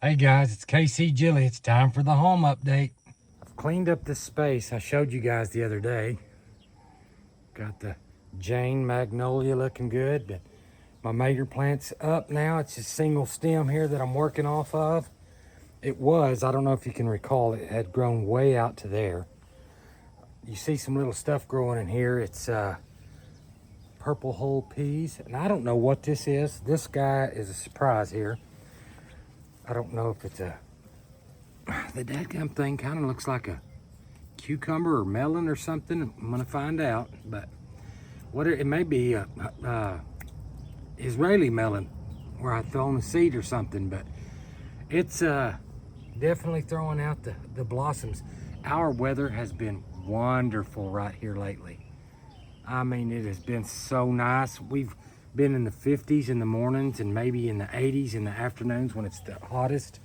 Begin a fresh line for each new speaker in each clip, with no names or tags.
Hey guys, it's KC Jilly. It's time for the home update. I've cleaned up this space I showed you guys the other day. Got the Jane Magnolia looking good, but my mater plant's up now. It's a single stem here that I'm working off of. It was, I don't know if you can recall, it had grown way out to there. You see some little stuff growing in here. It's purple hull peas, and I don't know what this is. This guy is a surprise here. I don't know if it's the dadgum thing kind of looks like a cucumber or melon or something. I'm gonna find out, but what it may be a Israeli melon where I thrown a seed or something, but it's definitely throwing out the blossoms. Our weather has been wonderful right here lately. I mean, it has been so nice. We've been in the 50s in the mornings and maybe in the 80s in the afternoons when it's the hottest,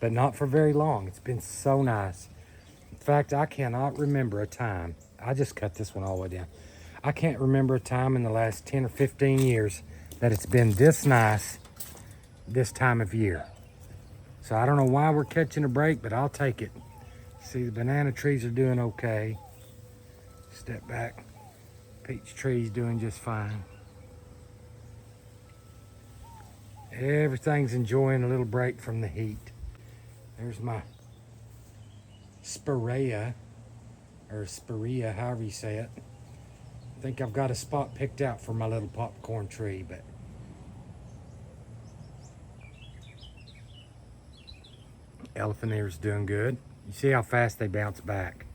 but not for very long. It's been so nice. In fact, I cannot remember a time. I just cut this one all the way down. I can't remember a time in the last 10 or 15 years that it's been this nice this time of year. So I don't know why we're catching a break, but I'll take it. See, the banana trees are doing okay. Step back. Peach tree's doing just fine. Everything's enjoying a little break from the heat. There's my spirea, or spirea, however you say it. I think I've got a spot picked out for my little popcorn tree, but elephant ear's doing good. You see how fast they bounce back,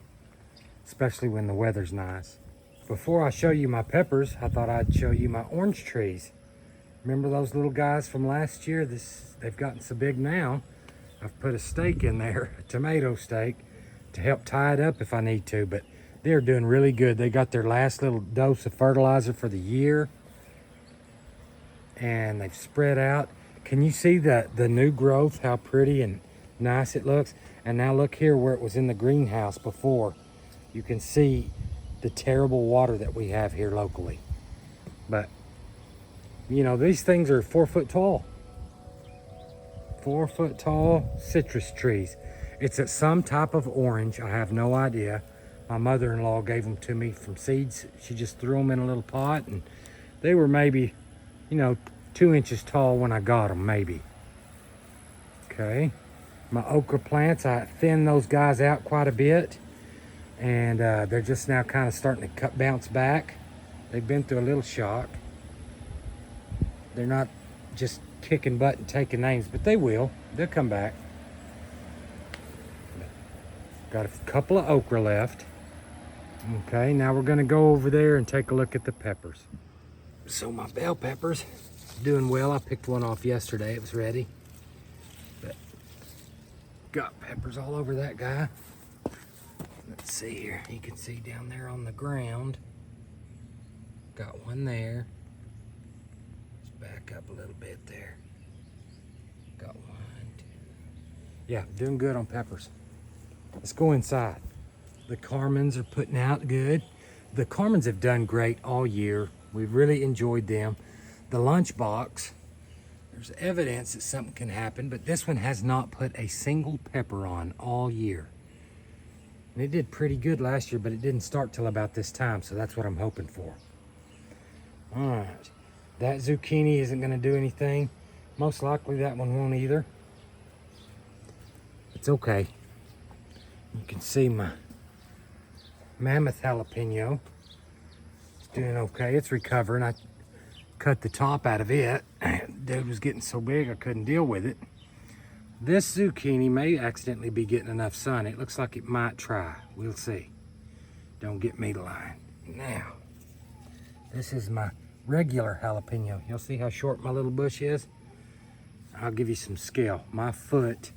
especially when the weather's nice. Before I show you my peppers, I thought I'd show you my orange trees. Remember those little guys from last year? They've gotten so big now. I've put a stake in there, a tomato stake, to help tie it up if I need to, but they're doing really good. They got their last little dose of fertilizer for the year, and they've spread out. Can you see the new growth, how pretty and nice it looks? And now look here where it was in the greenhouse before. You can see the terrible water that we have here locally. But you know, these things are 4 foot tall. 4 foot tall citrus trees. It's some type of orange. I have no idea. My mother-in-law gave them to me from seeds. She just threw them in a little pot, and they were maybe, 2 inches tall when I got them, maybe. Okay. My okra plants, I thinned those guys out quite a bit, and they're just now kind of starting to bounce back. They've been through a little shock. They're not just kicking butt and taking names, but they will. They'll come back. Got a couple of okra left. Okay, now we're gonna go over there and take a look at the peppers. So my bell peppers doing well. I picked one off yesterday. It was ready. But got peppers all over that guy. Let's see here. You can see down there on the ground. Got one there. Back up a little bit there. Got one, two. Yeah, doing good on peppers. Let's go inside. The Carmens are putting out good. The Carmens have done great all year. We've really enjoyed them. The lunchbox, there's evidence that something can happen, but this one has not put a single pepper on all year. And it did pretty good last year, but it didn't start till about this time, so that's what I'm hoping for. All right. That zucchini isn't going to do anything. Most likely that one won't either. It's okay. You can see my mammoth jalapeno. It's doing okay. It's recovering. I cut the top out of it. Dude was getting so big I couldn't deal with it. This zucchini may accidentally be getting enough sun. It looks like it might try. We'll see. Don't get me to line. Now, this is my regular jalapeno. You'll see how short my little bush is. I'll give you some scale. My foot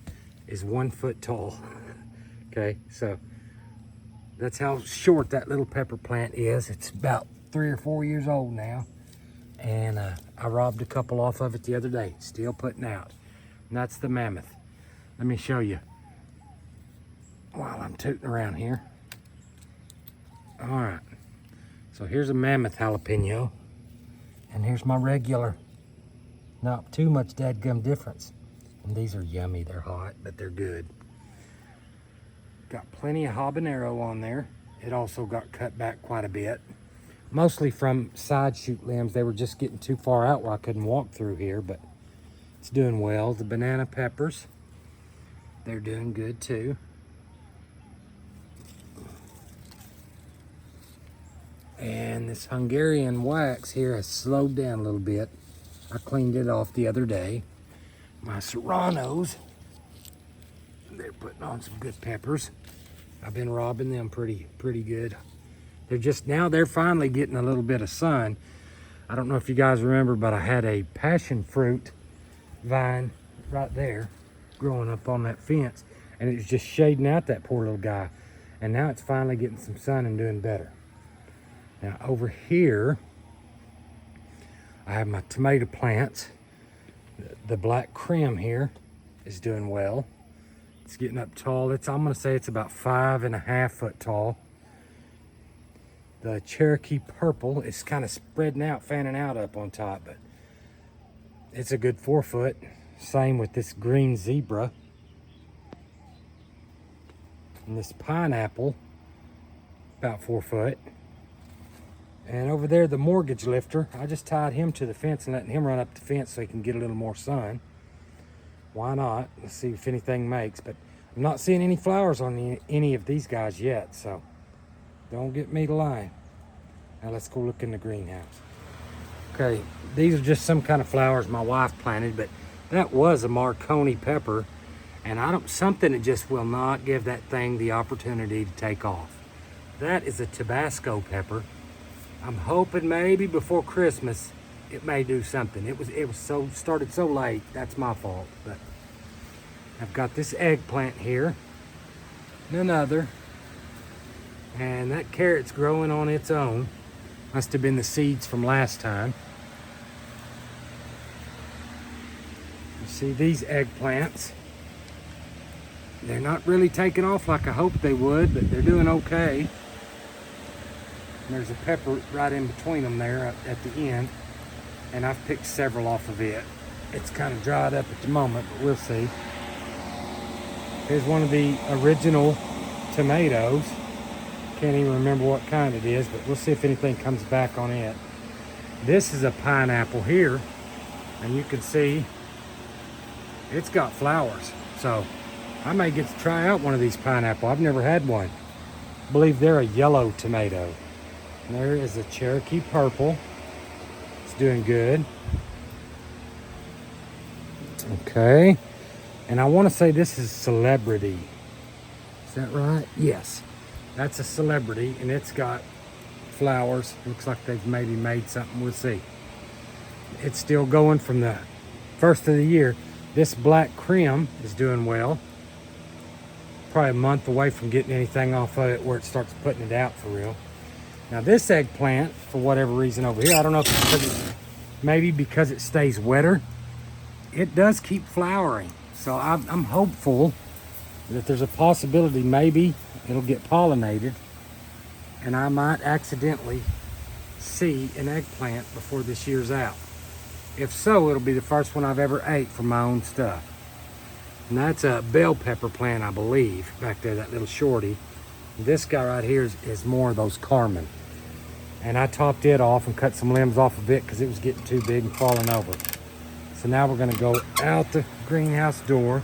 is 1 foot tall. Okay, so that's how short that little pepper plant is. It's about 3 or 4 years old now, and I robbed a couple off of it the other day. Still putting out. And that's the mammoth. Let me show you while I'm tooting around here. All right, so here's a mammoth jalapeno. And here's my regular. Not too much dadgum difference. And these are yummy, they're hot, but they're good. Got plenty of habanero on there. It also got cut back quite a bit. Mostly from side shoot limbs. They were just getting too far out where I couldn't walk through here, but it's doing well. The banana peppers, they're doing good too. And this Hungarian wax here has slowed down a little bit. I cleaned it off the other day. My serranos, they're putting on some good peppers. I've been robbing them pretty good. They're finally getting a little bit of sun. I don't know if you guys remember, but I had a passion fruit vine right there growing up on that fence, and it was just shading out that poor little guy. And now it's finally getting some sun and doing better. Now over here, I have my tomato plants. The black creme here is doing well. It's getting up tall. I'm gonna say it's about 5.5 foot tall. The Cherokee purple is kind of spreading out, fanning out up on top, but it's a good 4 foot. Same with this green zebra. And this pineapple, about 4 foot. And over there, the mortgage lifter, I just tied him to the fence and letting him run up the fence so he can get a little more sun. Why not? Let's see if anything makes, but I'm not seeing any flowers on any of these guys yet, so don't get me to lie. Now let's go look in the greenhouse. Okay, these are just some kind of flowers my wife planted, but that was a Marconi pepper, and something that just will not give that thing the opportunity to take off. That is a Tabasco pepper. I'm hoping maybe before Christmas it may do something. It was started so late. That's my fault. But I've got this eggplant here, and another, and that carrot's growing on its own. Must have been the seeds from last time. You see these eggplants? They're not really taking off like I hoped they would, but they're doing okay. And there's a pepper right in between them there at the end, and I've picked several off of it. It's kind of dried up at the moment, but we'll see. Here's one of the original tomatoes. Can't even remember what kind it is, but we'll see if anything comes back on it. This is a pineapple here, and you can see it's got flowers. So I may get to try out one of these pineapple. I've never had one. I believe they're a yellow tomato. And there is a Cherokee purple. It's doing good. Okay. And I want to say this is Celebrity. Is that right? Yes. That's a Celebrity, and it's got flowers. Looks like they've maybe made something. We'll see. It's still going from the first of the year. This black creme is doing well. Probably a month away from getting anything off of it where it starts putting it out for real. Now this eggplant, for whatever reason over here, I don't know if it's maybe because it stays wetter, it does keep flowering. So I'm hopeful that there's a possibility maybe it'll get pollinated and I might accidentally see an eggplant before this year's out. If so, it'll be the first one I've ever ate from my own stuff. And that's a bell pepper plant, I believe, back there, that little shorty. This guy right here is more of those Carmen. And I topped it off and cut some limbs off of it because it was getting too big and falling over. So now we're gonna go out the greenhouse door.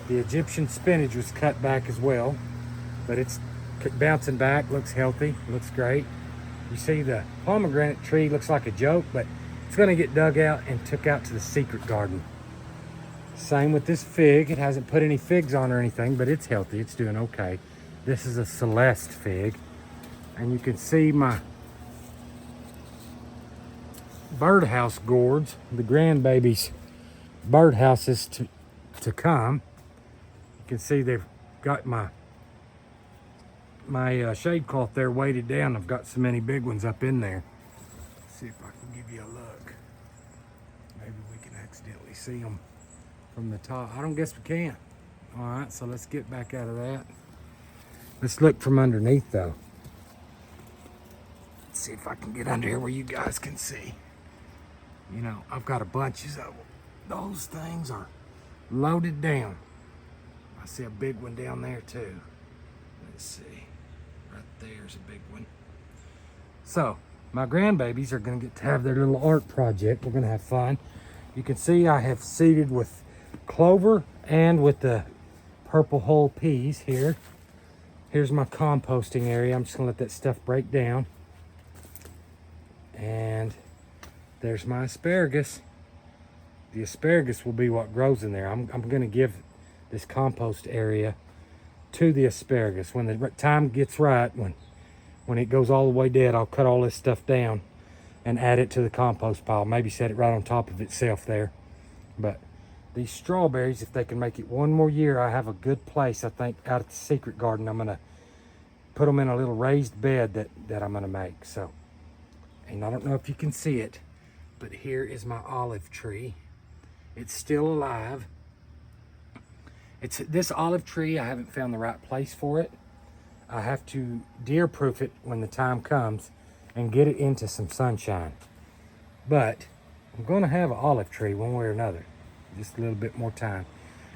The Egyptian spinach was cut back as well, but it's bouncing back, looks healthy, looks great. You see the pomegranate tree looks like a joke, but it's gonna get dug out and took out to the secret garden. Same with this fig. It hasn't put any figs on or anything, but it's healthy, it's doing okay. This is a Celeste fig, and you can see my birdhouse gourds, the grandbabies' birdhouses to come. You can see they've got my shade cloth there weighted down. I've got so many big ones up in there. Let's see if I can give you a look. Maybe we can accidentally see them from the top. I don't guess we can. All right, so let's get back out of that. Let's look from underneath though. Let's see if I can get under here where you guys can see. You know, I've got a bunch of them. Those things are loaded down. I see a big one down there too. Let's see. Right there's a big one. So, my grandbabies are going to get to have their little art project. We're going to have fun. You can see I have seeded with clover and with the purple hull peas here. Here's my composting area. I'm just going to let that stuff break down. And there's my asparagus. The asparagus will be what grows in there. I'm going to give this compost area to the asparagus. When the time gets right, when it goes all the way dead, I'll cut all this stuff down and add it to the compost pile. Maybe set it right on top of itself there. But these strawberries, if they can make it one more year, I have a good place, I think, out at the secret garden. I'm going to put them in a little raised bed that I'm going to make. So, and I don't know if you can see it, but here is my olive tree. It's still alive. It's this olive tree, I haven't found the right place for it. I have to deer proof it when the time comes and get it into some sunshine. But I'm going to have an olive tree one way or another. Just a little bit more time.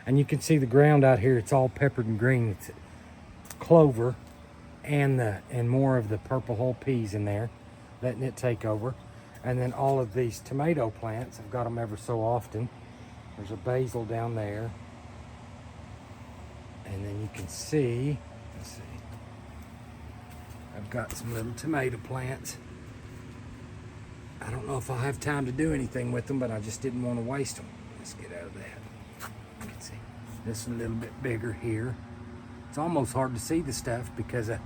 And you can see the ground out here, it's all peppered and green. It's clover and more of the purple hull peas in there, letting it take over. And then all of these tomato plants, I've got them ever so often. There's a basil down there. And then you can see, let's see, I've got some little tomato plants. I don't know if I'll have time to do anything with them, but I just didn't want to waste them. Let's get out of that. You can see this a little bit bigger here. It's almost hard to see the stuff because of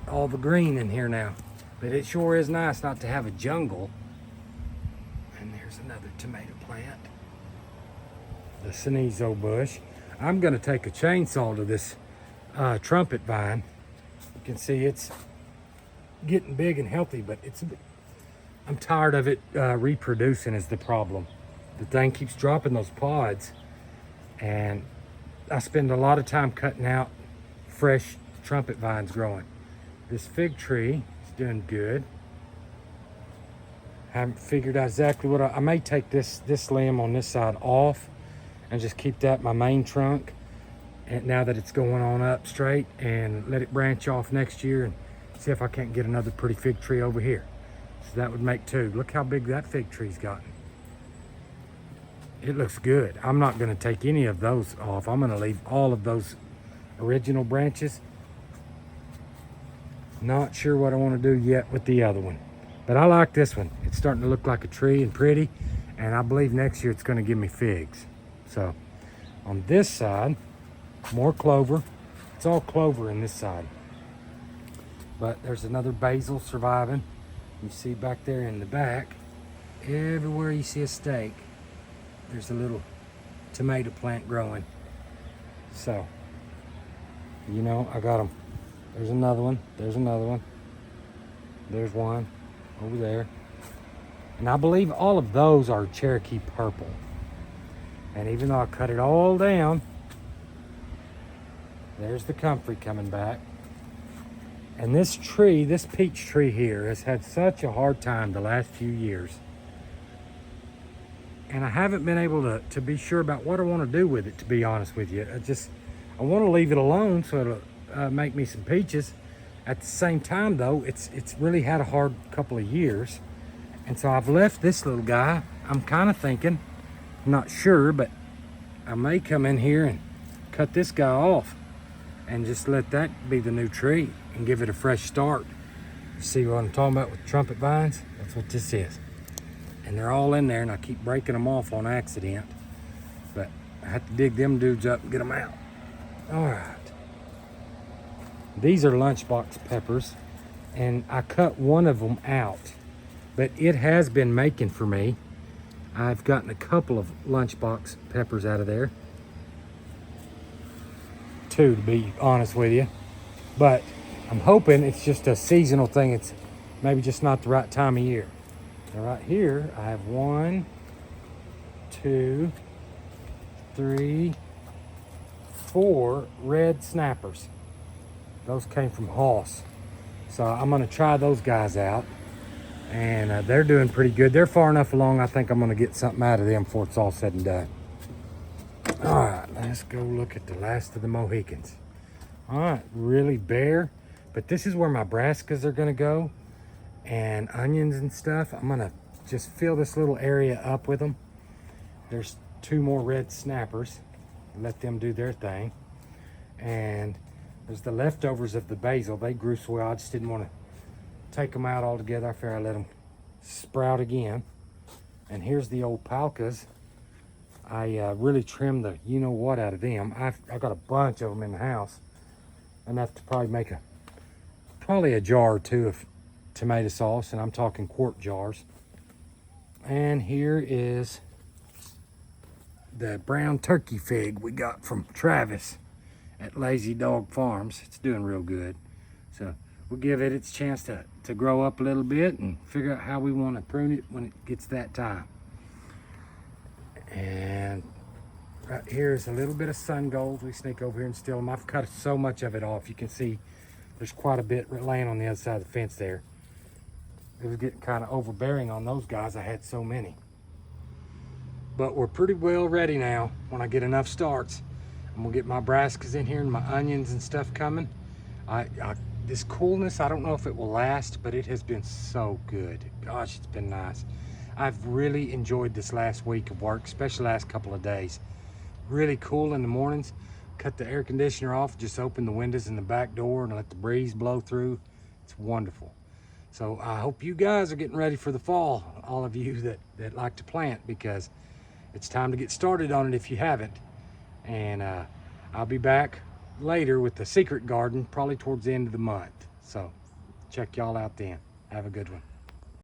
all the green in here now. But it sure is nice not to have a jungle. And there's another tomato plant. The cenizo bush. I'm going to take a chainsaw to this trumpet vine. You can see it's getting big and healthy, but I'm tired of it reproducing is the problem. The thing keeps dropping those pods, and I spend a lot of time cutting out fresh trumpet vines growing. This fig tree is doing good. Haven't figured out exactly what I may take this limb on this side off and just keep that my main trunk, and now that it's going on up straight, and let it branch off next year and see if I can't get another pretty fig tree over here. So that would make two. Look how big that fig tree's gotten. It looks good. I'm not going to take any of those off. I'm going to leave all of those original branches. Not sure what I want to do yet with the other one, but I like this one. It's starting to look like a tree and pretty, and I believe next year it's going to give me figs. So on this side, more clover. It's all clover in this side. But there's another basil surviving. You see back there in the back, everywhere you see a stake, there's a little tomato plant growing. So, you know, I got them. There's another one. There's another one. There's one over there. And I believe all of those are Cherokee purple. And even though I cut it all down, there's the comfrey coming back. And this tree, this peach tree here, has had such a hard time the last few years. And I haven't been able to be sure about what I want to do with it, to be honest with you. I want to leave it alone so it'll make me some peaches. At the same time, though, it's really had a hard couple of years. And so I've left this little guy. I'm kind of thinking, I'm not sure, but I may come in here and cut this guy off and just let that be the new tree and give it a fresh start. You see what I'm talking about with trumpet vines? That's what this is. And they're all in there, and I keep breaking them off on accident. But I have to dig them dudes up and get them out. All right. These are lunchbox peppers, and I cut one of them out. But it has been making for me. I've gotten a couple of lunchbox peppers out of there. Two, to be honest with you. But I'm hoping it's just a seasonal thing. It's maybe just not the right time of year. Now right here, I have 1, 2, 3, 4 red snappers. Those came from Hoss. So I'm gonna try those guys out. And they're doing pretty good. They're far enough along, I think I'm gonna get something out of them before it's all said and done. All right, let's go look at the last of the Mohicans. All right, really bare, but this is where my brassicas are gonna go, and onions and stuff. I'm gonna just fill this little area up with them. There's 2 more red snappers. Let them do their thing. And there's the leftovers of the basil. They grew so well, I just didn't want to take them out altogether. I figured I'd let them sprout again. And here's the old palkas. I really trimmed the you-know-what out of them. I got a bunch of them in the house. Enough to probably make probably a jar or 2 of tomato sauce, and I'm talking quart jars. And here is the brown turkey fig we got from Travis at Lazy Dog Farms. It's doing real good. So we'll give it its chance to grow up a little bit and figure out how we want to prune it when it gets that time. And right here is a little bit of sun gold. We sneak over here and steal them. I've cut so much of it off. You can see there's quite a bit laying on the other side of the fence there. It was getting kind of overbearing on those guys. I had so many. But we're pretty well ready now. When I get enough starts, I'm gonna get my brassicas in here and my onions and stuff coming. This coolness, I don't know if it will last, but it has been so good. Gosh, it's been nice. I've really enjoyed this last week of work, especially the last couple of days. Really cool in the mornings. Cut the air conditioner off, just open the windows in the back door and let the breeze blow through. It's wonderful. So I hope you guys are getting ready for the fall, all of you that like to plant, because it's time to get started on it if you haven't. And I'll be back later with the secret garden, probably towards the end of the month. So check y'all out then. Have a good one.